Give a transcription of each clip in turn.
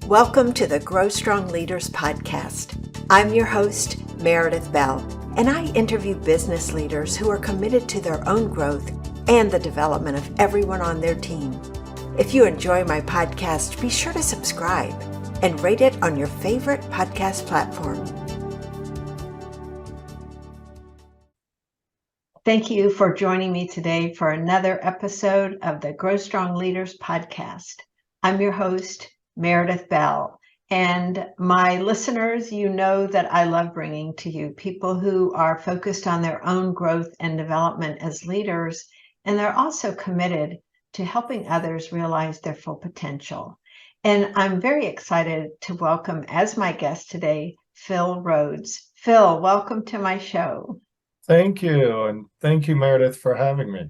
Welcome to the Grow Strong Leaders podcast. I'm your host, Meredith Bell, and I interview business leaders who are committed to their own growth and the development of everyone on their team. If you enjoy my podcast, be sure to subscribe and rate it on your favorite podcast platform. Thank you for joining me today for another episode of the Grow Strong Leaders podcast. I'm your host, Meredith Bell, and my listeners, you know that I love bringing to you people who are focused on their own growth and development as leaders, and they're also committed to helping others realize their full potential. And I'm very excited to welcome as my guest today, Phil Rhodes. Phil, welcome to my show. Thank you. And thank you, Meredith, for having me.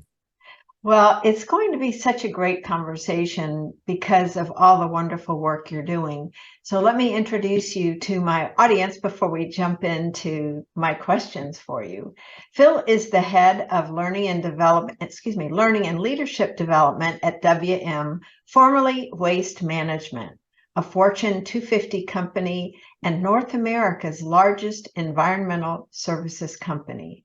Well, it's going to be such a great conversation because of all the wonderful work you're doing. So let me introduce you to my audience before we jump into my questions for you. Phil is the head of learning and leadership development at WM, formerly Waste Management, a Fortune 250 company and North America's largest environmental services company.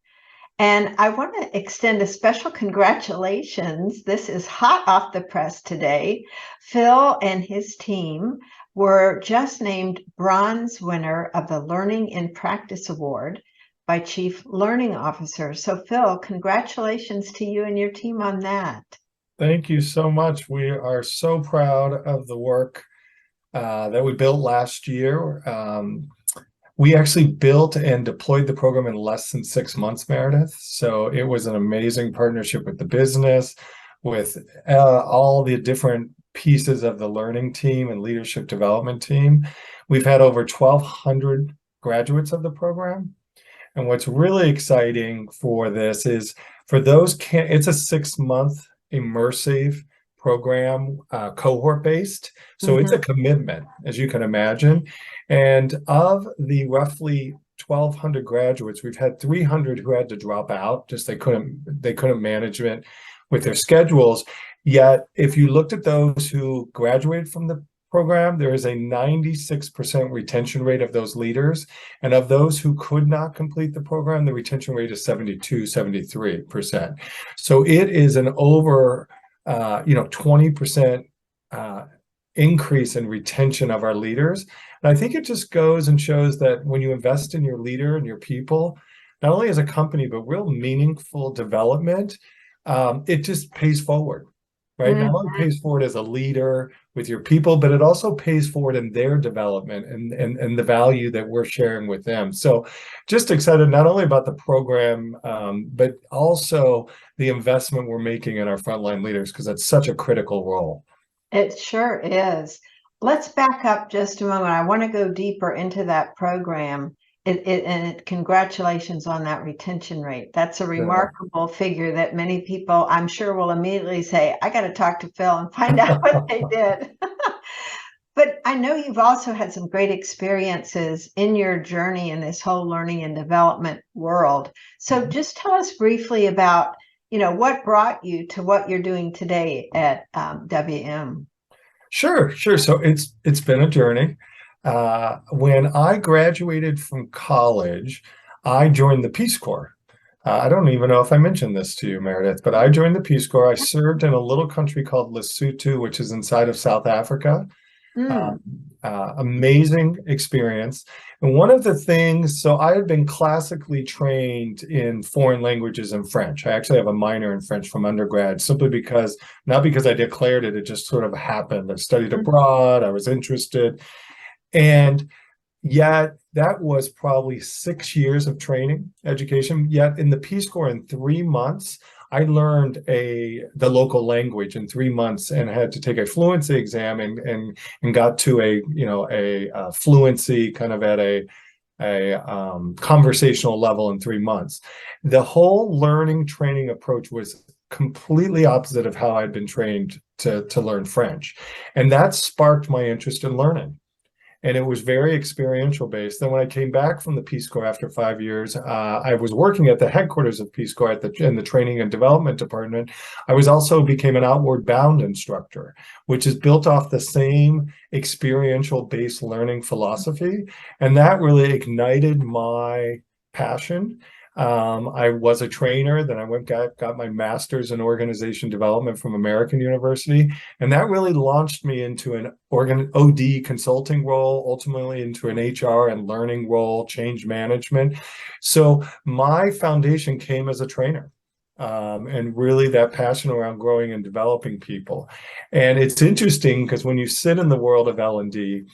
And I want to extend a special congratulations. This is hot off the press today. Phil and his team were just named bronze winner of the Learning in Practice Award by Chief Learning Officer. So Phil, congratulations to you and your team on that. Thank you so much. We are so proud of the work that we built last year. We actually built and deployed the program in less than 6 months, Meredith. So it was an amazing partnership with the business, with all the different pieces of the learning team and leadership development team. We've had over 1,200 graduates of the program. And what's really exciting for this is for those, it's a 6-month immersive program, cohort-based. So it's a commitment, as you can imagine. And of the roughly 1,200 graduates, we've had 300 who had to drop out, just they couldn't manage it with their schedules. Yet, if you looked at those who graduated from the program, there is a 96% retention rate of those leaders. And of those who could not complete the program, the retention rate is 73%. So it is an over 20% increase in retention of our leaders. And I think it just goes and shows that when you invest in your leader and your people, not only as a company, but real meaningful development, it just pays forward, right? Not only pays forward as a leader with your people, but it also pays forward in their development and the value that we're sharing with them. So just excited not only about the program, but also the investment we're making in our frontline leaders, because that's such a critical role. It sure is. Let's back up just a moment. I want to go deeper into that program. Congratulations on that retention rate. That's a remarkable figure that many people, I'm sure, will immediately say, I got to talk to Phil and find out what they did. But I know you've also had some great experiences in your journey in this whole learning and development world. So just tell us briefly about, what brought you to what you're doing today at WM. Sure. So it's been a journey. When I graduated from college, I joined the Peace Corps. I don't even know if I mentioned this to you, Meredith, but I joined the Peace Corps. I served in a little country called Lesotho, which is inside of South Africa. Amazing experience. And one of the things, so I had been classically trained in foreign languages and French. I actually have a minor in French from undergrad, simply because, not because I declared it, it just sort of happened. I studied abroad, I was interested. And yet that was probably 6 years of training, education. Yet in the Peace Corps in 3 months, I learned the local language in 3 months and had to take a fluency exam and got to a fluency kind of at a conversational level in 3 months. The whole learning training approach was completely opposite of how I'd been trained to learn French. And that sparked my interest in learning. and it was very experiential based. Then when I came back from the Peace Corps after 5 years, I was working at the headquarters of Peace Corps in the training and development department. I was also became an outward bound instructor, which is built off the same experiential based learning philosophy. And that really ignited my passion. I was a trainer, then I got my master's in organization development from American University, and that really launched me into an OD consulting role, ultimately into an HR and learning role, change management. So my foundation came as a trainer. And really that passion around growing and developing people. And it's interesting because when you sit in the world of L&D,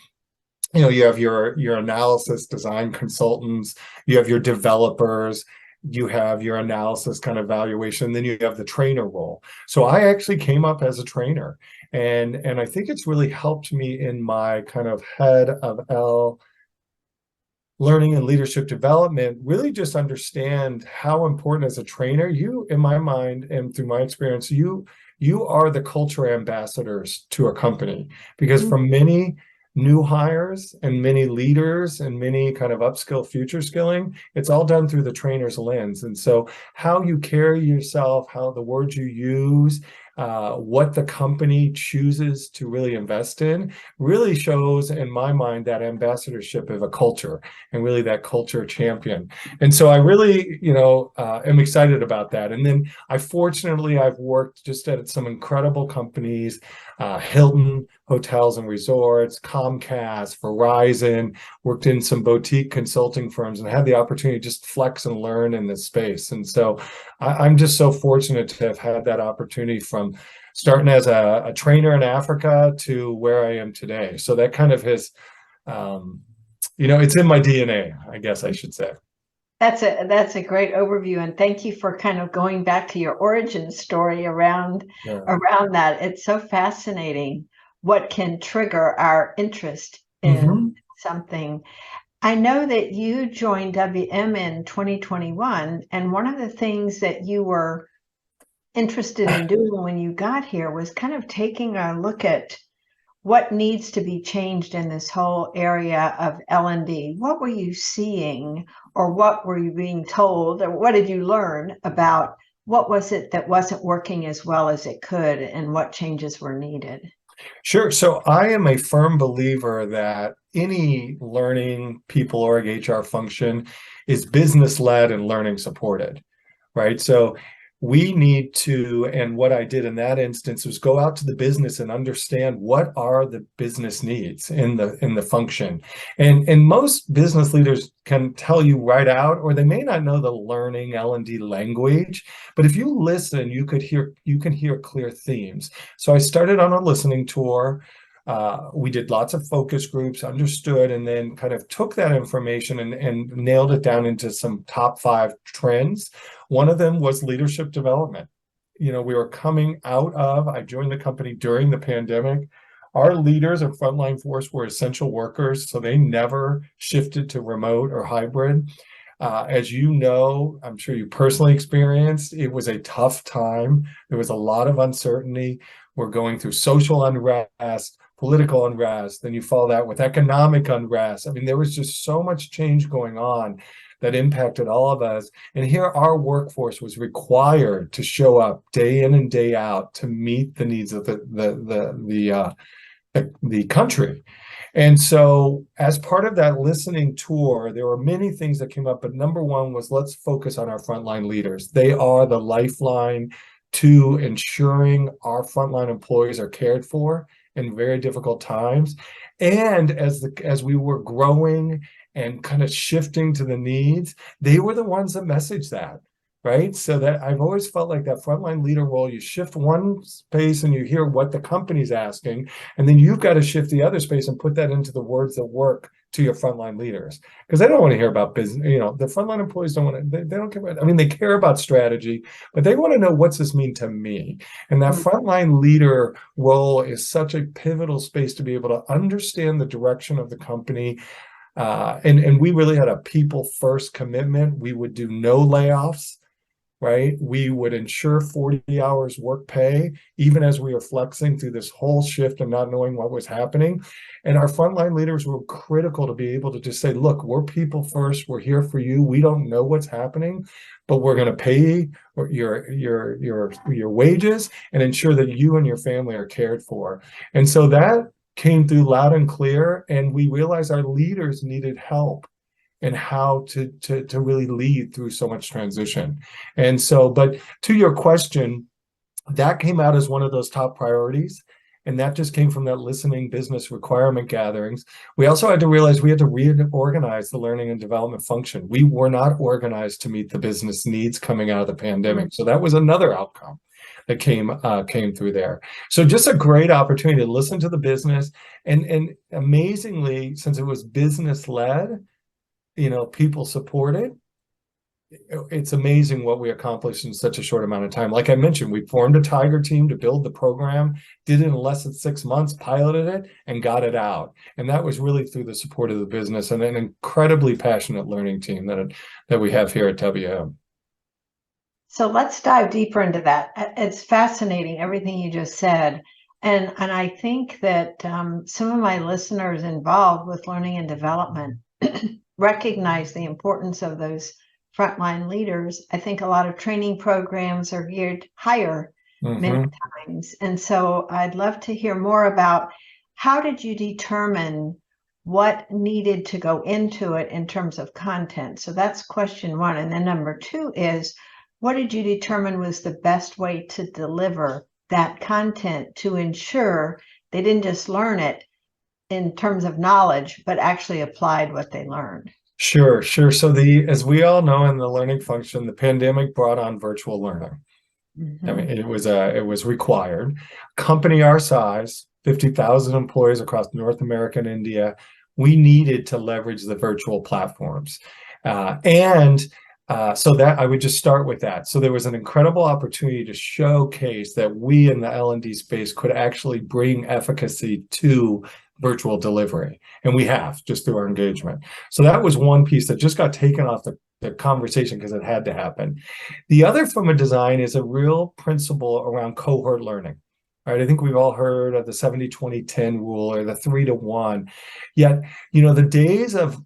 you have your analysis design consultants, you have your developers, you have your analysis kind of evaluation, then you have the trainer role. So I actually came up as a trainer, and I think it's really helped me in my kind of head of L learning and leadership development, really just understand how important as a trainer, you, in my mind and through my experience, you are the culture ambassadors to a company, because for many new hires and many leaders and many kind of upskill future skilling, it's all done through the trainer's lens. And so how you carry yourself, how the words you use, what the company chooses to really invest in really shows, in my mind, that ambassadorship of a culture and really that culture champion. And so I really, am excited about that. And then I've worked just at some incredible companies, Hilton Hotels and Resorts, Comcast, Verizon, worked in some boutique consulting firms and had the opportunity to just flex and learn in this space. And so I'm just so fortunate to have had that opportunity from starting as a trainer in Africa to where I am today. So that kind of has, it's in my DNA, I guess I should say. That's a great overview, and thank you for kind of going back to your origin story around that. It's so fascinating what can trigger our interest in something. I know that you joined WM in 2021, and one of the things that you were interested in doing when you got here was kind of taking a look at what needs to be changed in this whole area of L&D. What were you seeing, or what were you being told, or what did you learn about what was it that wasn't working as well as it could, and what changes were needed? Sure. So I am a firm believer that any learning people org HR function is business led and learning supported, right? So we need to, and what I did in that instance was go out to the business and understand what are the business needs in the function. And most business leaders can tell you right out, or they may not know the learning L&D language, but if you listen, you can hear clear themes. So I started on a listening tour. We did lots of focus groups, understood, and then kind of took that information and nailed it down into some top 5 trends. One of them was leadership development. We were coming out of, I joined the company during the pandemic. Our leaders and frontline force were essential workers, so they never shifted to remote or hybrid. As you know, I'm sure you personally experienced, it was a tough time. There was a lot of uncertainty. We're going through social unrest, political unrest, then you follow that with economic unrest. I mean, there was just so much change going on that impacted all of us. And here our workforce was required to show up day in and day out to meet the needs of the country. And so as part of that listening tour, there were many things that came up, but number one was, let's focus on our frontline leaders. They are the lifeline to ensuring our frontline employees are cared for in very difficult times. And as we were growing and kind of shifting to the needs, they were the ones that messaged that, right? So that I've always felt like that frontline leader role, you shift one space and you hear what the company's asking, and then you've got to shift the other space and put that into the words that work to your frontline leaders, because they don't want to hear about business. The frontline employees don't want to, they don't care about, I mean, they care about strategy, but they want to know, what's this mean to me? And that frontline leader role is such a pivotal space to be able to understand the direction of the company. And we really had a people first commitment. We would do no layoffs. right? We would ensure 40 hours work pay, even as we were flexing through this whole shift and not knowing what was happening. And our frontline leaders were critical to be able to just say, look, we're people first. We're here for you. We don't know what's happening, but we're going to pay your wages and ensure that you and your family are cared for. And so that came through loud and clear. And we realized our leaders needed help and how to really lead through so much transition. And so, but to your question, that came out as one of those top priorities. And that just came from that listening business requirement gatherings. We also had to realize we had to reorganize the learning and development function. We were not organized to meet the business needs coming out of the pandemic. So that was another outcome that came through there. So just a great opportunity to listen to the business. And amazingly, since it was business led, people support it. It's amazing what we accomplished in such a short amount of time. Like I mentioned, we formed a Tiger team to build the program, did it in less than 6 months, piloted it, and got it out. And that was really through the support of the business and an incredibly passionate learning team that we have here at WM. So let's dive deeper into that. It's fascinating, everything you just said. And I think that some of my listeners involved with learning and development recognize the importance of those frontline leaders. I think a lot of training programs are geared higher many times. And so I'd love to hear more about how did you determine what needed to go into it in terms of content? So that's question one. And then number two is, what did you determine was the best way to deliver that content to ensure they didn't just learn it in terms of knowledge, but actually applied what they learned? Sure. So as we all know in the learning function, the pandemic brought on virtual learning. I mean, it was required. Company our size, 50,000 employees across North America and India, we needed to leverage the virtual platforms. So that I would just start with that. So there was an incredible opportunity to showcase that we in the L&D space could actually bring efficacy to virtual delivery. And we have, just through our engagement. So that was one piece that just got taken off the conversation because it had to happen. The other from a design is a real principle around cohort learning. Right, I think we've all heard of the 70-20-10 rule or the 3-to-1. Yet, the days of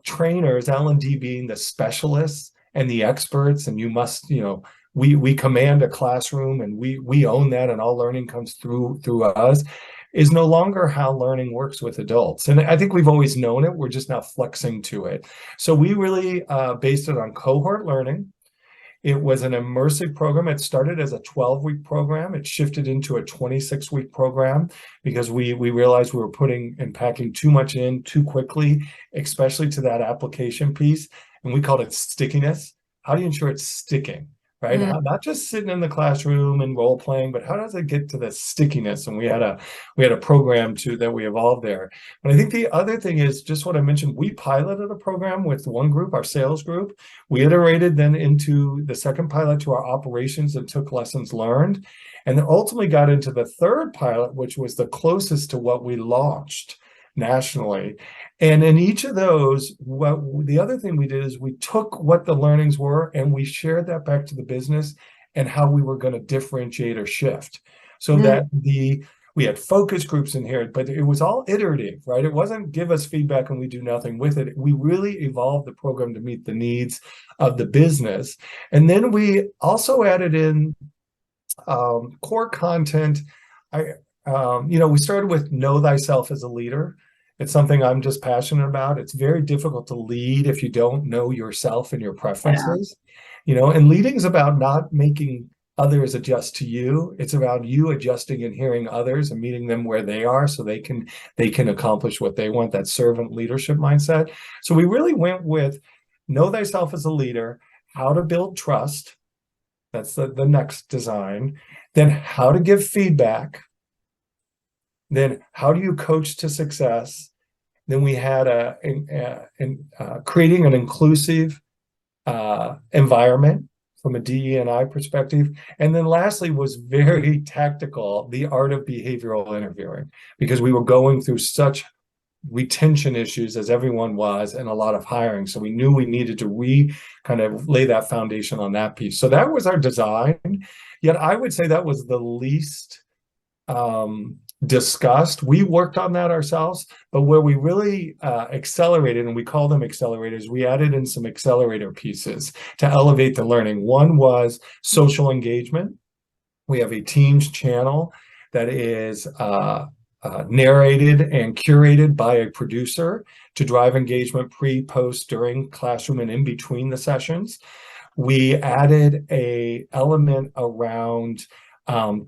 trainers, L&D being the specialists and the experts, and you must, we command a classroom and we own that, and all learning comes through us, is no longer how learning works with adults. And I think we've always known it. We're just now flexing to it. So we really based it on cohort learning. It was an immersive program. It started as a 12-week program. It shifted into a 26-week program because we realized we were putting and packing too much in too quickly, especially to that application piece. And we called it stickiness. How do you ensure it's sticking? Right? Not just sitting in the classroom and role playing, but how does it get to the stickiness? And we had a program too that we evolved there. But I think the other thing is just what I mentioned. We piloted a program with one group, our sales group. We iterated then into the second pilot to our operations and took lessons learned, and then ultimately got into the third pilot, which was the closest to what we launched nationally. And in each of those, the other thing we did is we took what the learnings were and we shared that back to the business and how we were going to differentiate or shift. So that we had focus groups in here, but it was all iterative, right? It wasn't give us feedback and we do nothing with it. We really evolved the program to meet the needs of the business. And then we also added in core content. We started with know thyself as a leader. It's something I'm just passionate about. It's very difficult to lead if you don't know yourself and your preferences. And leading is about not making others adjust to you. It's about you adjusting and hearing others and meeting them where they are so they can accomplish what they want, that servant leadership mindset. So we really went with know thyself as a leader, how to build trust. That's the next design. Then how to give feedback. Then how do you coach to success? Then we had creating an inclusive environment from a DE&I perspective. And then lastly was very tactical, the art of behavioral interviewing, because we were going through such retention issues as everyone was, and a lot of hiring. So we knew we needed to kind of lay that foundation on that piece. So that was our design. Yet I would say that was the least discussed. We worked on that ourselves, but where we really accelerated, and we call them accelerators, we added in some accelerator pieces to elevate the learning. One was social engagement. We have a Teams channel that is narrated and curated by a producer to drive engagement pre, post, during, classroom, and in between the sessions. We added a element around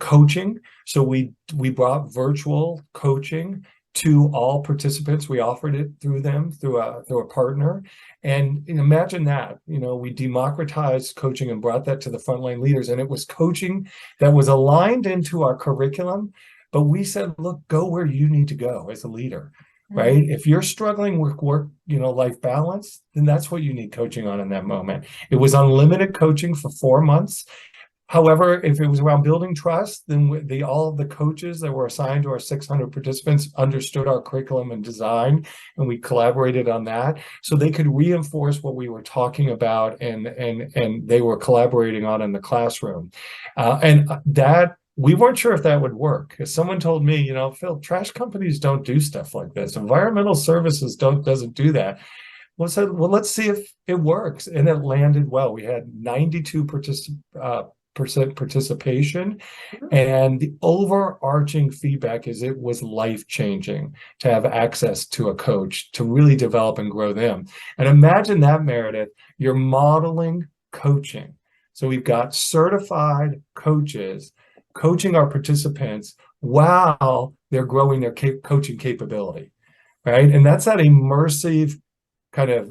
coaching. So we brought virtual coaching to all participants. We offered it through them, through a partner. And imagine that, we democratized coaching and brought that to the frontline leaders. And it was coaching that was aligned into our curriculum. But we said, look, go where you need to go as a leader, right? If you're struggling with work, life balance, then that's what you need coaching on in that moment. It was unlimited coaching for 4 months. However, if it was around building trust, then all of the coaches that were assigned to our 600 participants understood our curriculum and design, and we collaborated on that, so they could reinforce what we were talking about, and they were collaborating on in the classroom, and that. We weren't sure if that would work, because someone told me, Phil, trash companies don't do stuff like this. Environmental services doesn't do that. Well, I said, well, let's see if it works, and it landed well. We had 92% participation, and the overarching feedback is it was life-changing to have access to a coach to really develop and grow them. And imagine that, Meredith, you're modeling coaching. So we've got certified coaches coaching our participants while they're growing their coaching capability, right? And that's that immersive kind of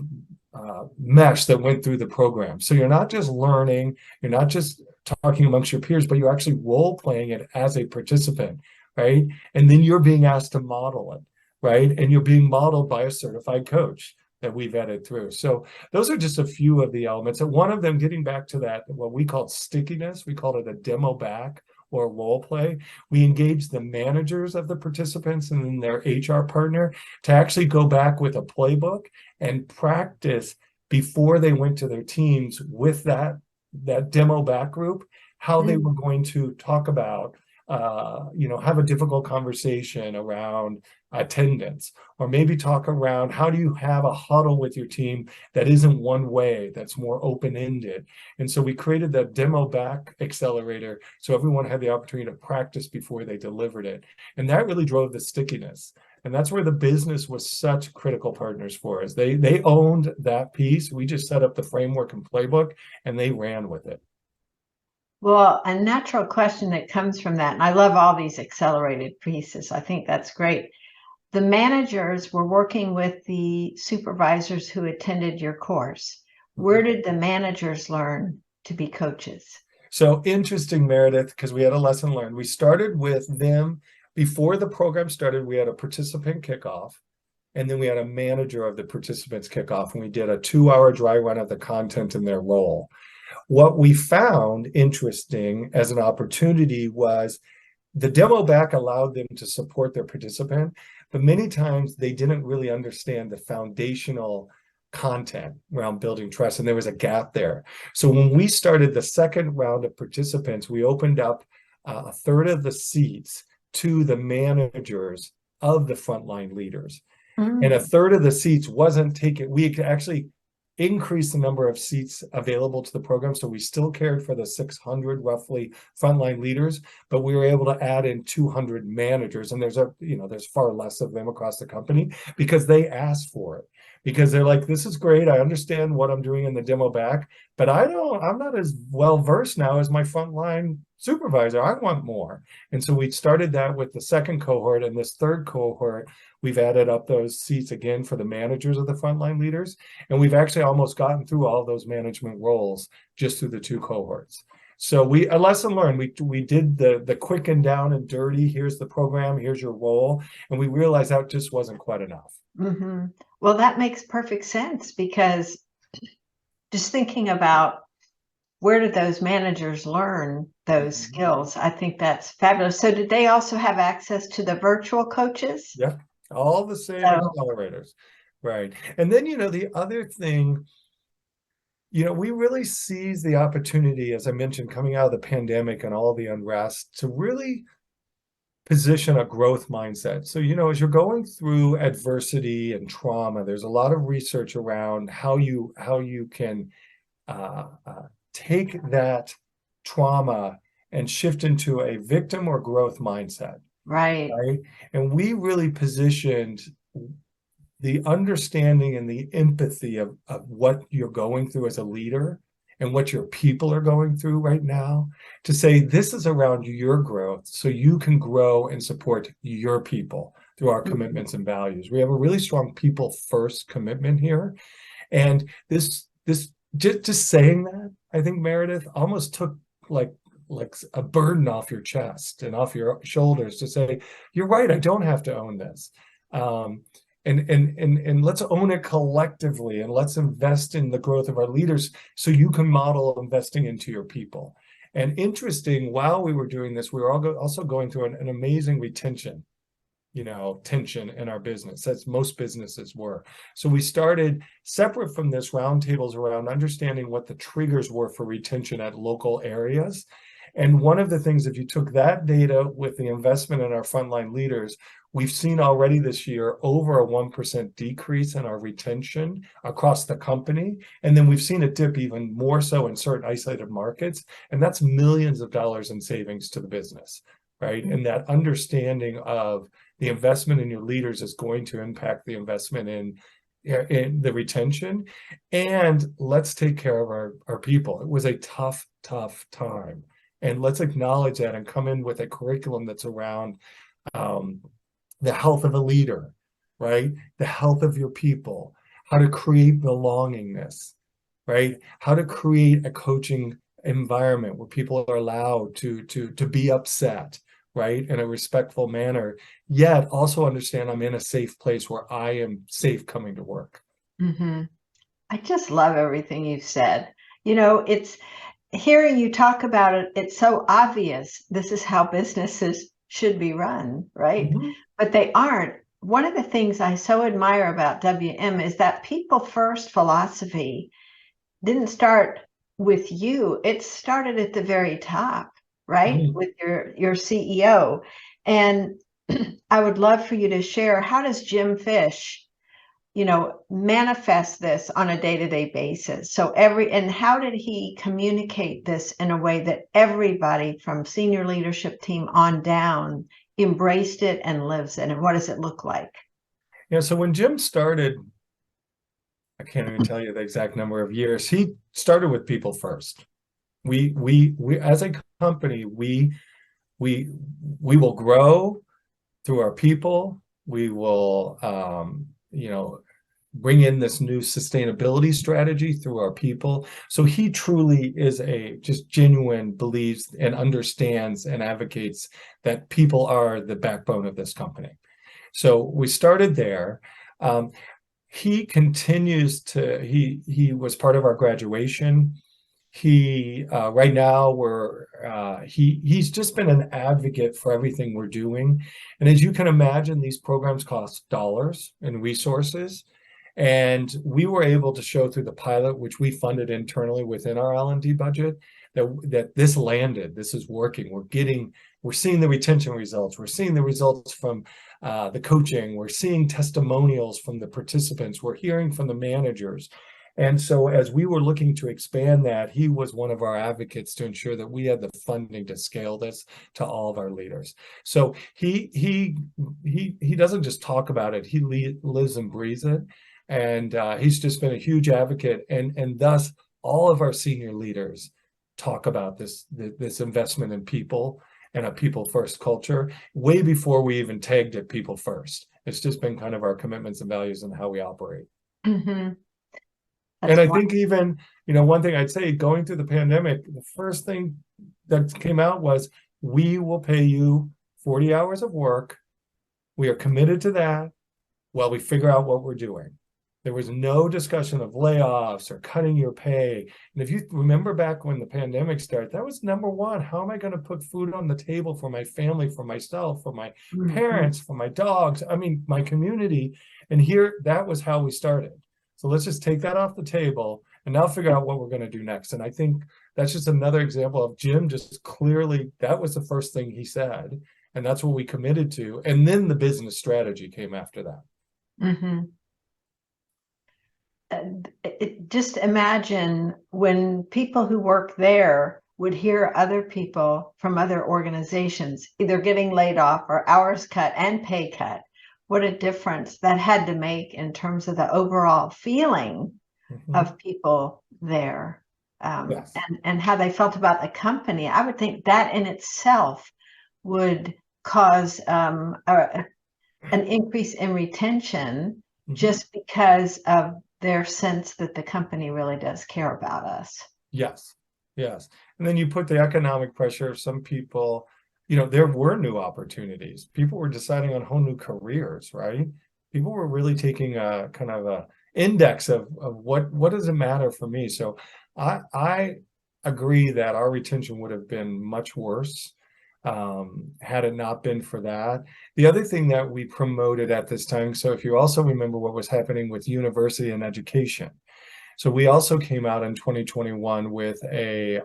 mesh that went through the program. So you're not just learning, you're not just talking amongst your peers, but you're actually role playing it as a participant, right? And then you're being asked to model it, right? And you're being modeled by a certified coach that we vetted through. So those are just a few of the elements. And one of them, getting back to that, what we called stickiness, we called it a demo back or role play. We engaged the managers of the participants and then their HR partner to actually go back with a playbook and practice before they went to their teams with that demo back group, how they were going to talk about, have a difficult conversation around attendance, or maybe talk around how do you have a huddle with your team that isn't one way, that's more open-ended. And so we created that demo back accelerator so everyone had the opportunity to practice before they delivered it. And that really drove the stickiness. And that's where the business was such critical partners for us. They owned that piece. We just set up the framework and playbook, and they ran with it. Well, a natural question that comes from that, and I love all these accelerated pieces. I think that's great. The managers were working with the supervisors who attended your course. Where did the managers learn to be coaches? So interesting, Meredith, because we had a lesson learned. We started with them. Before the program started, we had a participant kickoff, and then we had a manager of the participants kickoff, and we did a 2-hour dry run of the content in their role. What we found interesting as an opportunity was the demo back allowed them to support their participant, but many times they didn't really understand the foundational content around building trust, and there was a gap there. So when we started the second round of participants, we opened up a third of the seats to the managers of the frontline leaders. And a third of the seats wasn't taken. We could actually increase the number of seats available to the program. So we still cared for the 600 roughly frontline leaders, but we were able to add in 200 managers. And there's far less of them across the company because they asked for it. Because they're like, this is great. I understand what I'm doing in the demo back, but I'm not as well versed now as my frontline supervisor. I want more. And so we started that with the second cohort, and this third cohort, we've added up those seats again for the managers of the frontline leaders. And we've actually almost gotten through all those management roles just through the 2 cohorts. So a lesson learned, we did the quick and down and dirty, here's the program, here's your role. And we realized that just wasn't quite enough. Well, that makes perfect sense, because just thinking about where did those managers learn those skills, I think that's fabulous. So did they also have access to the virtual coaches? Yeah. All the same So, accelerators. Right. And then, the other thing, we really seized the opportunity, as I mentioned, coming out of the pandemic and all the unrest, to really position a growth mindset. So, as you're going through adversity and trauma, there's a lot of research around how you can uh, uh, take that trauma and shift into a victim or growth mindset, right. right? And we really positioned the understanding and the empathy of what you're going through as a leader and what your people are going through right now, to say this is around your growth so you can grow and support your people through our commitments and values. We have a really strong people first commitment here. And this just saying that, I think, Meredith, almost took like a burden off your chest and off your shoulders to say, you're right, I don't have to own this. Um, and let's own it collectively, and let's invest in the growth of our leaders so you can model investing into your people. And interesting, while we were doing this, we were also going through an amazing retention tension in our business, as most businesses were. So we started, separate from this, roundtables around understanding what the triggers were for retention at local areas. And one of the things, if you took that data with the investment in our frontline leaders, we've seen already this year over a 1% decrease in our retention across the company. And then we've seen it dip even more so in certain isolated markets. And that's millions of dollars in savings to the business, right? And that understanding of the investment in your leaders is going to impact the investment in the retention. And let's take care of our people. It was a tough time. And let's acknowledge that and come in with a curriculum that's around the health of a leader, right? The health of your people, how to create belongingness, right? How to create a coaching environment where people are allowed to be upset, right, in a respectful manner, yet also understand I'm in a safe place where I am safe coming to work. Mm-hmm. I just love everything you've said. It's hearing you talk about it, it's so obvious this is how businesses should be run, right? Mm-hmm. But they aren't. One of the things I so admire about WM is that people first philosophy didn't start with you. It started at the very top, right? Mm-hmm. With your CEO. And I would love for you to share, how does Jim Fish manifest this on a day-to-day basis? And how did he communicate this in a way that everybody from senior leadership team on down embraced it and lives it? And what does it look like? Yeah, so when Jim started, I can't even tell you the exact number of years, he started with people first. We as a company, we will grow through our people. We will bring in this new sustainability strategy through our people. So he truly is a just genuine believes and understands and advocates that people are the backbone of this company. So we started there. He continues to, he was part of our graduation. He right now he's just been an advocate for everything we're doing. And as you can imagine, these programs cost dollars and resources. And we were able to show through the pilot, which we funded internally within our L&D budget, that this landed, this is working. We're seeing the retention results. We're seeing the results from the coaching. We're seeing testimonials from the participants. We're hearing from the managers. And so as we were looking to expand that, he was one of our advocates to ensure that we had the funding to scale this to all of our leaders. So he doesn't just talk about it, he lives and breathes it. And he's just been a huge advocate. And thus all of our senior leaders talk about this investment in people and a people first culture way before we even tagged it people first. It's just been kind of our commitments and values and how we operate. Mm-hmm. And I think even, one thing I'd say, going through the pandemic, the first thing that came out was, we will pay you 40 hours of work. We are committed to that while we figure out what we're doing. There was no discussion of layoffs or cutting your pay. And if you remember back when the pandemic started, that was number one. How am I going to put food on the table for my family, for myself, for my Mhm. parents, for my dogs? I mean, my community. And here, that was how we started. So let's just take that off the table and now figure out what we're going to do next. And I think that's just another example of Jim just clearly, that was the first thing he said. And that's what we committed to. And then the business strategy came after that. Mhm. Just imagine when people who work there would hear other people from other organizations either getting laid off or hours cut and pay cut. What a difference that had to make in terms of the overall feeling of people there, Yes. and how they felt about the company. I would think that in itself would cause an increase in retention just because of their sense that the company really does care about us. Yes, yes. And then you put the economic pressure of some people, there were new opportunities. People were deciding on whole new careers, right? People were really taking a kind of a index of what does it matter for me? So I agree that our retention would have been much worse had it not been for that. The other thing that we promoted at this time, so if you also remember what was happening with university and education, so we also came out in 2021 with an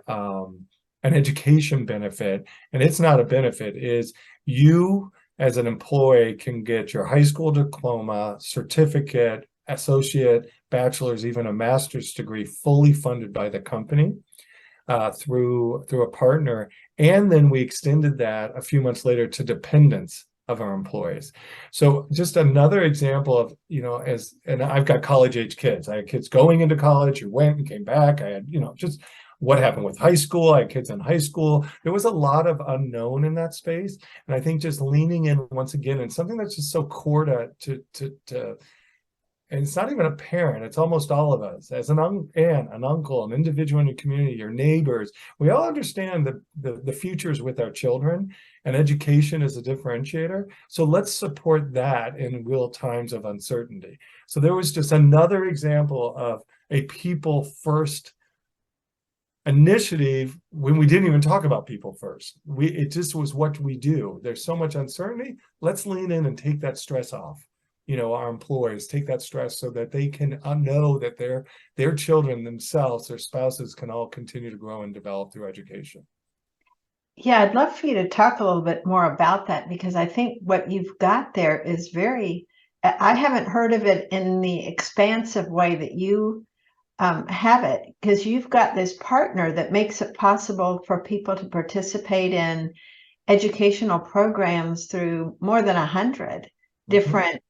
education benefit, and it's not a benefit, is you as an employee can get your high school diploma, certificate, associate, bachelor's, even a master's degree fully funded by the company through a partner. And then we extended that a few months later to dependents of our employees. So just another example of, and I've got college age kids. I had kids going into college who went and came back. I had, just what happened with high school. I had kids in high school. There was a lot of unknown in that space. And I think just leaning in once again, and something that's just so core to and it's not even a parent, it's almost all of us, as an aunt, an uncle, an individual in your community, your neighbors. We all understand that the future is with our children, and education is a differentiator. So let's support that in real times of uncertainty. So there was just another example of a people first initiative when we didn't even talk about people first. It just was what we do. There's so much uncertainty. Let's lean in and take that stress off. Our employees take that stress so that they can know that their children themselves, their spouses, can all continue to grow and develop through education. Yeah, I'd love for you to talk a little bit more about that, because I think what you've got there is I haven't heard of it in the expansive way that you have it, because you've got this partner that makes it possible for people to participate in educational programs through more than 100 different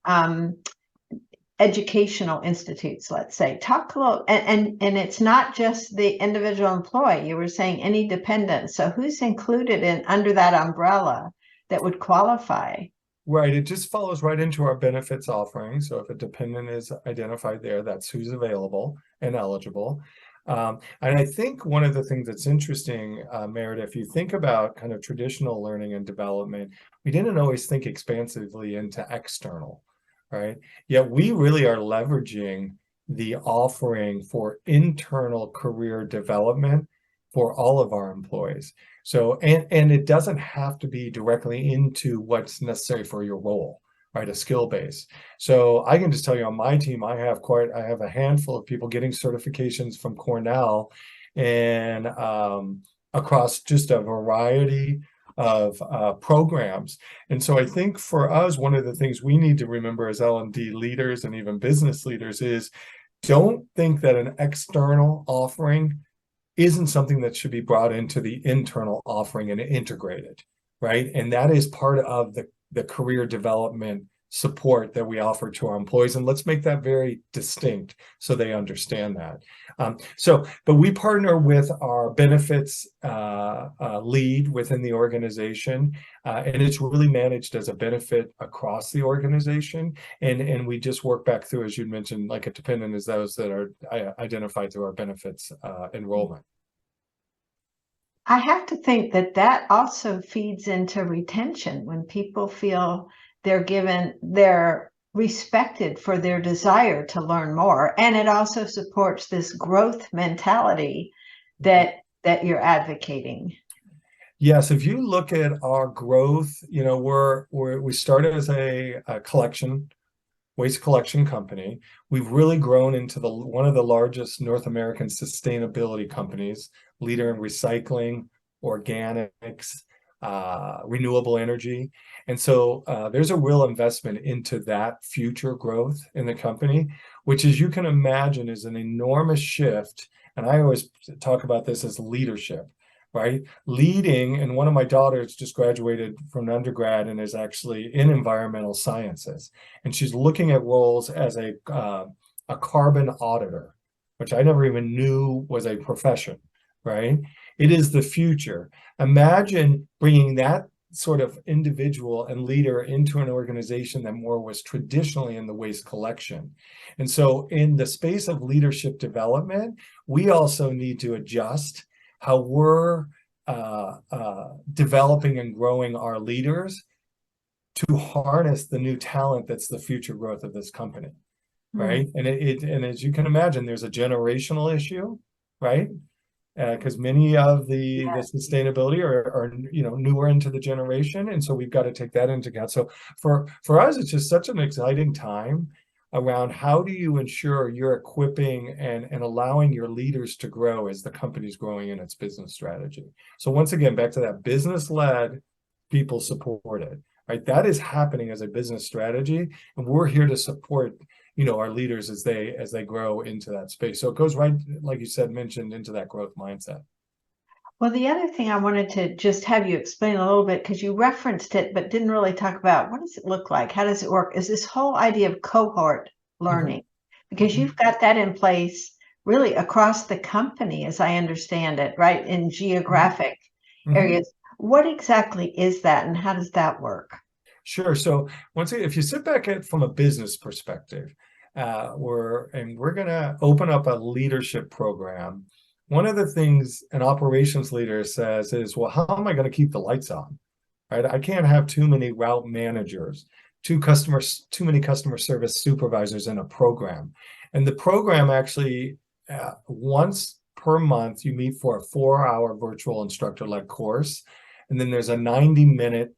educational institutes, let's say. Talk a little, and it's not just the individual employee. You were saying any dependent. So who's included in under that umbrella that would qualify? Right, it just follows right into our benefits offering. So if a dependent is identified there, that's who's available and eligible. And I think one of the things that's interesting, Meredith, if you think about kind of traditional learning and development, we didn't always think expansively into external, right? Yet we really are leveraging the offering for internal career development for all of our employees. So, and it doesn't have to be directly into what's necessary for your role, right? A skill base. So I can just tell you on my team, I have a handful of people getting certifications from Cornell and across just a variety of programs. And so I think for us, one of the things we need to remember as L&D leaders and even business leaders is don't think that an external offering isn't something that should be brought into the internal offering and integrated, right? And that is part of the career development support that we offer to our employees. And let's make that very distinct so they understand that. But we partner with our benefits lead within the organization, and it's really managed as a benefit across the organization. And we just work back through, as you mentioned, like a dependent is those that are identified through our benefits enrollment. I have to think that that also feeds into retention when people feel they're respected for their desire to learn more. And it also supports this growth mentality that you're advocating. Yes, if you look at our growth, you know, we started as a waste collection company. We've really grown into one of the largest North American sustainability companies, leader in recycling, organics, renewable energy. And so there's a real investment into that future growth in the company, which, as you can imagine, is an enormous shift. And I always talk about this as leadership, right? Leading, and one of my daughters just graduated from undergrad and is actually in environmental sciences. And she's looking at roles as a carbon auditor, which I never even knew was a profession, right? It is the future. Imagine bringing that sort of individual and leader into an organization that more was traditionally in the waste collection. And so in the space of leadership development, we also need to adjust how we're developing and growing our leaders to harness the new talent that's the future growth of this company, right? And and as you can imagine, there's a generational issue, right? Because many of the sustainability are you know, newer into the generation, and so we've got to take that into account. So for us, it's just such an exciting time around how do you ensure you're equipping and allowing your leaders to grow as the company's growing in its business strategy. So once again, back to that business-led, people supported, right? That is happening as a business strategy, and we're here to support, you know, our leaders as they grow into that space. So it goes right, like you said, mentioned, into that growth mindset. Well, the other thing I wanted to just have you explain a little bit, because you referenced it, but didn't really talk about what does it look like? How does it work? Is this whole idea of cohort learning? Because you've got that in place really across the company, as I understand it, right? In geographic areas. What exactly is that, and how does that work? Sure. So once again, if you sit back at from a business perspective, we're going to open up a leadership program. One of the things an operations leader says is, well, how am I going to keep the lights on? Right? I can't have too many route managers, too many customer service supervisors in a program. And the program actually, once per month, you meet for a 4-hour virtual instructor-led course. And then there's a 90-minute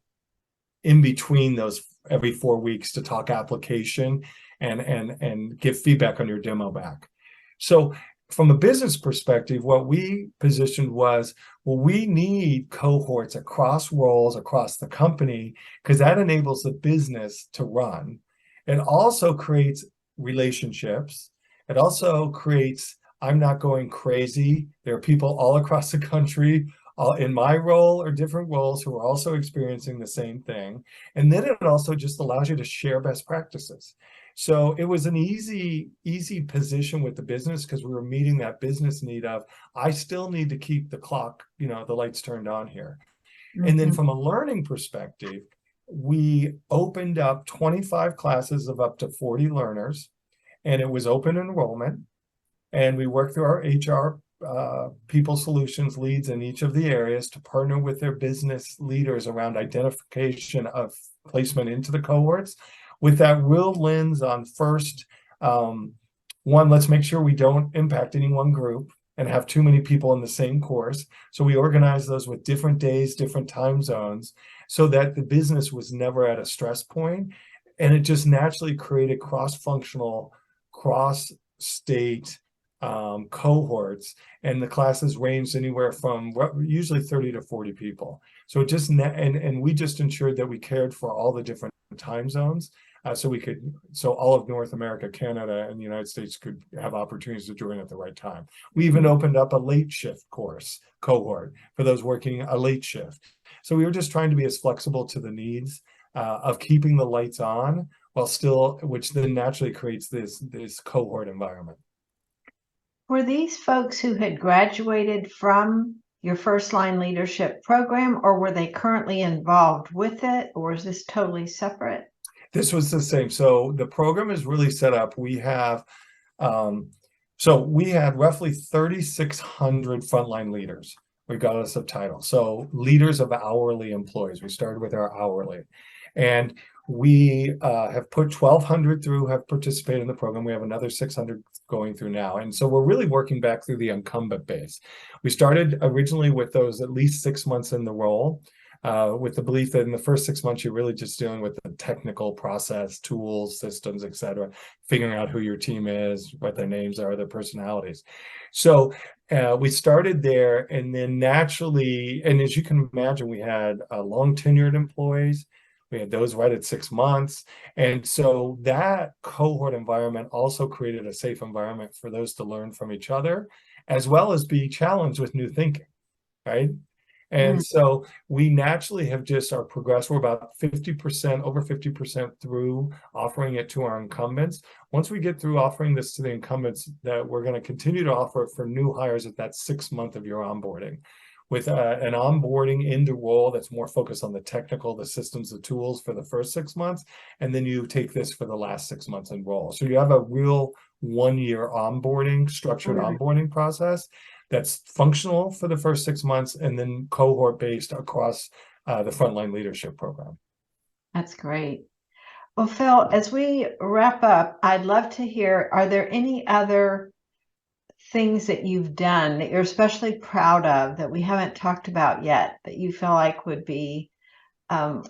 in between those every 4 weeks to talk application and give feedback on your demo back. So from a business perspective, what we positioned was, well, we need cohorts across roles, across the company, because that enables the business to run. It also creates relationships. It also creates, I'm not going crazy. There are people all across the country, all in my role or different roles, who are also experiencing the same thing. And then it also just allows you to share best practices. So it was an easy position with the business, because we were meeting that business need of, I still need to keep the clock, you know, the lights turned on here. And then from a learning perspective, we opened up 25 classes of up to 40 learners, and it was open enrollment. And we worked through our HR people solutions leads in each of the areas to partner with their business leaders around identification of placement into the cohorts, with that real lens on first, one, let's make sure we don't impact any one group and have too many people in the same course. So we organize those with different days, different time zones, so that the business was never at a stress point. And it just naturally created cross-functional, cross-state cohorts, and the classes ranged anywhere from usually 30 to 40 people. So it just, and we just ensured that we cared for all the different time zones. So all of North America, Canada, and the United States could have opportunities to join at the right time. We even opened up a late shift cohort for those working a late shift. So we were just trying to be as flexible to the needs of keeping the lights on, while still, which then naturally creates this cohort environment. Were these folks who had graduated from your first line leadership program, or were they currently involved with it, or is this totally separate? This was the same. So the program is really set up. We have, so we had roughly 3,600 frontline leaders, regardless of title. So leaders of hourly employees. We started with our hourly. And we have put 1,200 through, have participated in the program. We have another 600 going through now. And so we're really working back through the incumbent base. We started originally with those at least 6 months in the role, with the belief that in the first 6 months, you're really just dealing with the technical process, tools, systems, et cetera, figuring out who your team is, what their names are, their personalities. So we started there, and then naturally, and as you can imagine, we had long tenured employees. We had those right at 6 months. And so that cohort environment also created a safe environment for those to learn from each other, as well as be challenged with new thinking, right? And so we naturally have just our progress. We're about 50%, over 50% through offering it to our incumbents. Once we get through offering this to the incumbents, that we're going to continue to offer it for new hires at that 6 month of your onboarding, with an onboarding into role that's more focused on the technical, the systems, the tools for the first 6 months. And then you take this for the last 6 months in role. So you have a real 1 year onboarding, structured onboarding process that's functional for the first 6 months, and then cohort based across the frontline leadership program. That's great. Well, Phil, as we wrap up, I'd love to hear, are there any other things that you've done that you're especially proud of that we haven't talked about yet, that you feel like would be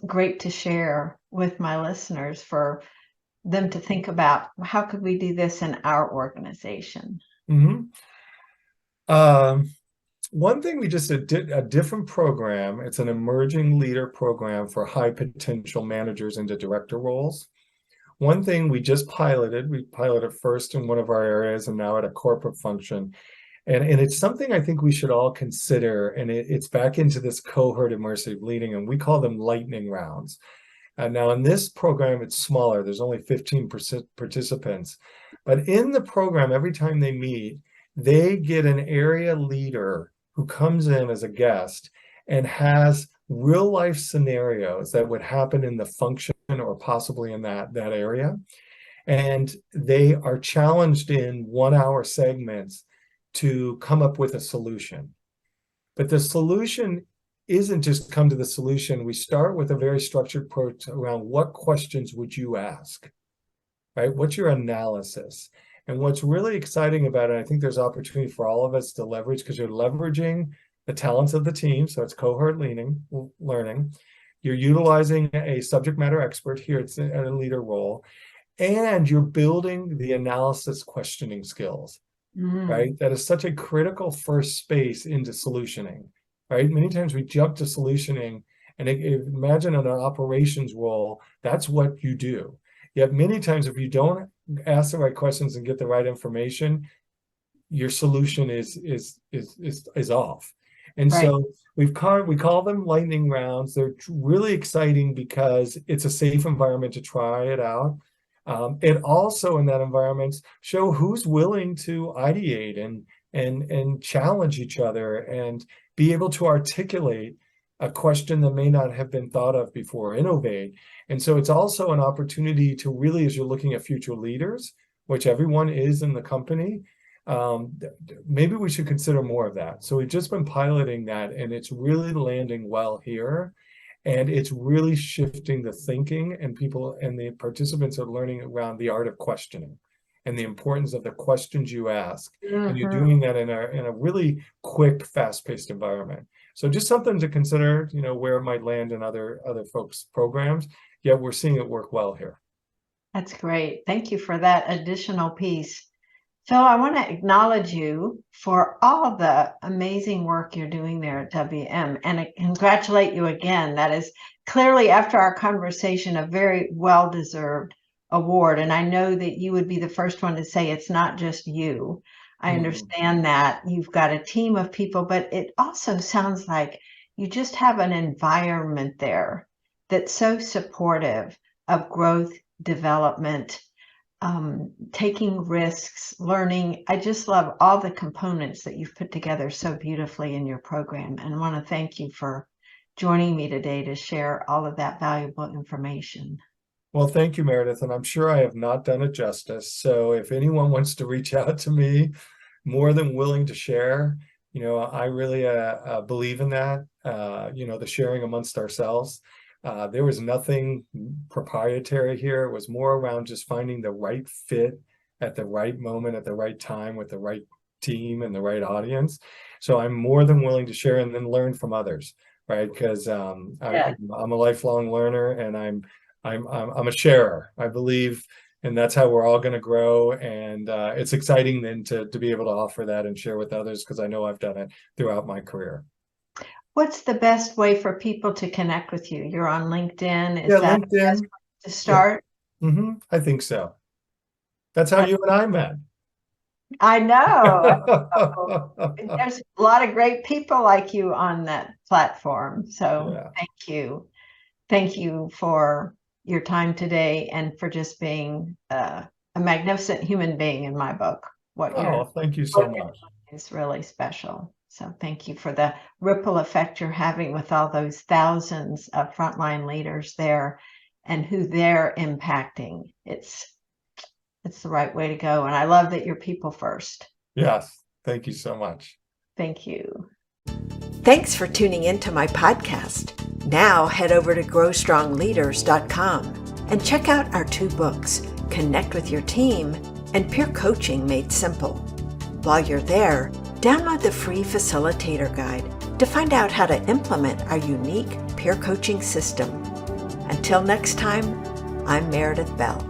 great to share with my listeners for them to think about? How could we do this in our organization? One thing we just did a different program. It's an emerging leader program for high potential managers into director roles. One thing we just piloted, we piloted first in one of our areas and now at a corporate function. And it's something I think we should all consider. And it's back into this cohort immersive leading, and we call them lightning rounds. Now in this program, it's smaller. There's only 15 participants. But in the program, every time they meet, they get an area leader who comes in as a guest and has real life scenarios that would happen in the function or possibly in that area. And they are challenged in 1 hour segments to come up with a solution. But the solution isn't just come to the solution. We start with a very structured approach around what questions would you ask, right? What's your analysis? And what's really exciting about it, I think there's opportunity for all of us to leverage, because you're leveraging the talents of the team. So it's cohort learning. You're utilizing a subject matter expert here. It's in a leader role. And you're building the analysis questioning skills, right? That is such a critical first space into solutioning, right? Many times we jump to solutioning, and imagine in an operations role, that's what you do. Yet many times if you don't ask the right questions and get the right information, your solution is off. And so we call them lightning rounds. They're really exciting because it's a safe environment to try it out. It also, in that environment, show who's willing to ideate and challenge each other and be able to articulate a question that may not have been thought of before, innovate. And so it's also an opportunity to really, as you're looking at future leaders, which everyone is in the company, maybe we should consider more of that. So we've just been piloting that, and it's really landing well here. And it's really shifting the thinking, and people and the participants are learning around the art of questioning and the importance of the questions you ask. And you're doing that in a really quick, fast-paced environment. So just something to consider, where it might land in other folks' programs. Yet we're seeing it work well here. That's great. Thank you for that additional piece. Phil, I want to acknowledge you for all the amazing work you're doing there at WM, and congratulate you again. That is clearly, after our conversation, a very well-deserved award. And I know that you would be the first one to say it's not just you. I understand that you've got a team of people, but it also sounds like you just have an environment there that's so supportive of growth, development, taking risks, learning. I just love all the components that you've put together so beautifully in your program, and want to thank you for joining me today to share all of that valuable information. Well, thank you, Meredith, and I'm sure I have not done it justice. So if anyone wants to reach out to me, more than willing to share. I really believe in that, the sharing amongst ourselves. There was nothing proprietary here. It was more around just finding the right fit at the right moment, at the right time, with the right team and the right audience. So I'm more than willing to share and then learn from others, right? Because I'm a lifelong learner, and I'm a sharer. I believe, and that's how we're all going to grow. And it's exciting then to be able to offer that and share with others, because I know I've done it throughout my career. What's the best way for people to connect with you? You're on LinkedIn. Is Yeah, that LinkedIn. the best place to start? Yeah. I think so. That's how you and I met. I know. There's a lot of great people like you on that platform. So Yeah. thank you. Thank you for your time today, and for just being a magnificent human being in my book. Thank you so much. Is really special. So thank you for the ripple effect you're having with all those thousands of frontline leaders there, and who they're impacting. It's the right way to go. And I love that you're people first. Yes. Thank you so much. Thank you. Thanks for tuning into my podcast. Now head over to growstrongleaders.com and check out our 2 books, Connect with Your Team and Peer Coaching Made Simple. While you're there, download the free Facilitator Guide to find out how to implement our unique peer coaching system. Until next time, I'm Meredith Bell.